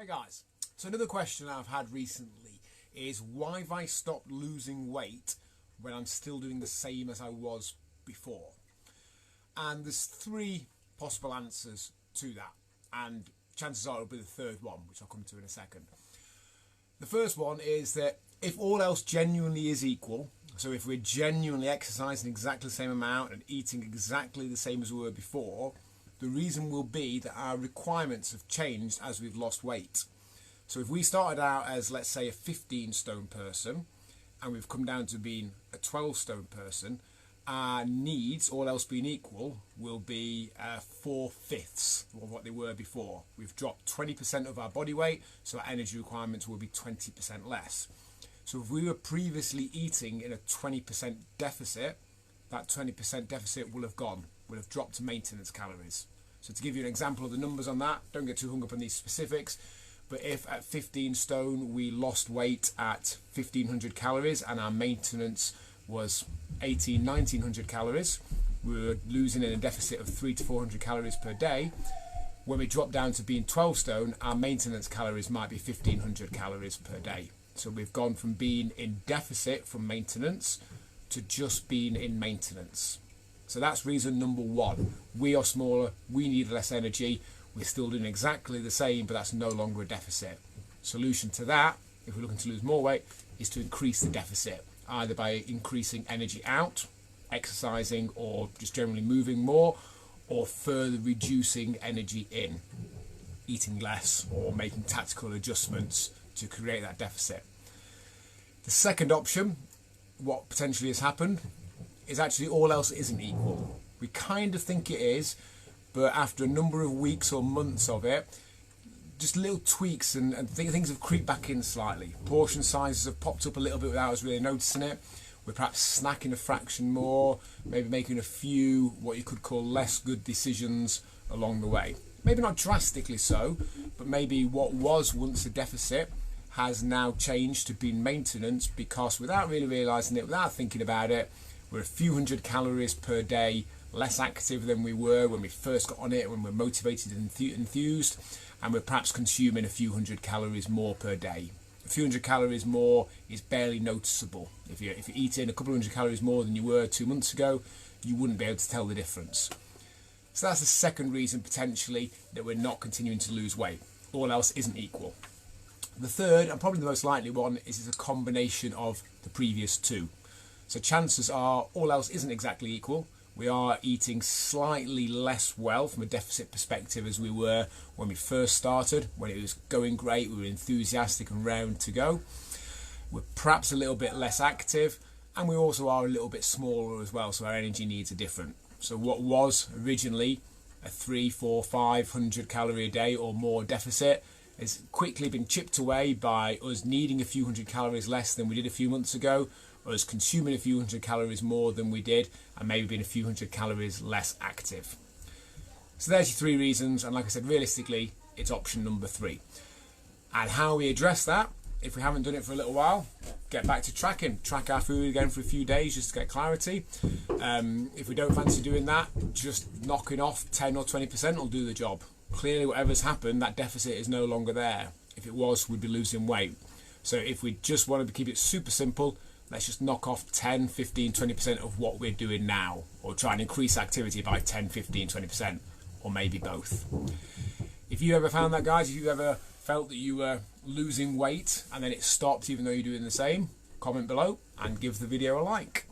guys, so another question I've had recently is why have I stopped losing weight when I'm still doing the same as I was before? And there's three possible answers to that, and chances are it'll be the third one, which I'll come to in a second. The first one is that if all else genuinely is equal, so if we're genuinely exercising exactly the same amount and eating exactly the same as we were before, the reason will be that our requirements have changed as we've lost weight. So if we started out as, let's say, a 15 stone person and we've come down to being a 12 stone person, our needs, all else being equal, will be 4/5 of what they were before. We've dropped 20% of our body weight, so our energy requirements will be 20% less. So if we were previously eating in a 20% deficit, that 20% deficit will have gone, will have dropped to maintenance calories. So to give you an example of the numbers on that, don't get too hung up on these specifics, but if at 15 stone we lost weight at 1500 calories and our maintenance was 1900 calories, we were losing in a deficit of 300 to 400 calories per day. When we drop down to being 12 stone, our maintenance calories might be 1500 calories per day. So we've gone from being in deficit from maintenance to just being in maintenance. So that's reason number one. We are smaller, we need less energy, we're still doing exactly the same, but that's no longer a deficit. Solution to that, if we're looking to lose more weight, is to increase the deficit, either by increasing energy out, exercising, or just generally moving more, or further reducing energy in, eating less or making tactical adjustments to create that deficit. The second option, what potentially has happened, is actually all else isn't equal. We kind of think it is, but after a number of weeks or months of it, just little tweaks and things have creeped back in slightly. Portion sizes have popped up a little bit without us really noticing it. We're perhaps snacking a fraction more, maybe making a few what you could call less good decisions along the way. Maybe not drastically so, but maybe what was once a deficit has now changed to being maintenance, because without really realising it, without thinking about it, we're a few hundred calories per day less active than we were when we first got on it, when we're motivated and enthused, and we're perhaps consuming a few hundred calories more per day. A few hundred calories more is barely noticeable. If you're eating a couple of hundred calories more than you were 2 months ago, you wouldn't be able to tell the difference. So that's the second reason potentially that we're not continuing to lose weight. All else isn't equal. The third, and probably the most likely one, is it's a combination of the previous two. So chances are all else isn't exactly equal. We are eating slightly less well from a deficit perspective as we were when we first started, when it was going great, we were enthusiastic and round to go. We're perhaps a little bit less active, and we also are a little bit smaller as well, so our energy needs are different. So what was originally a 300, 400, 500 calorie a day or more deficit has quickly been chipped away by us needing a few hundred calories less than we did a few months ago, us consuming a few hundred calories more than we did, and maybe being a few hundred calories less active. So there's your three reasons, and like I said, realistically, it's option number 3. And how we address that, if we haven't done it for a little while, get back to tracking. Track our food again for a few days just to get clarity. If we don't fancy doing that, just knocking off 10 or 20% will do the job. Clearly, whatever's happened, that deficit is no longer there. If it was, we'd be losing weight. So if we just wanted to keep it super simple, let's just knock off 10, 15, 20% of what we're doing now, or try and increase activity by 10, 15, 20%, or maybe both. If you ever found that, guys, if you ever felt that you were losing weight and then it stopped even though you're doing the same, comment below and give the video a like.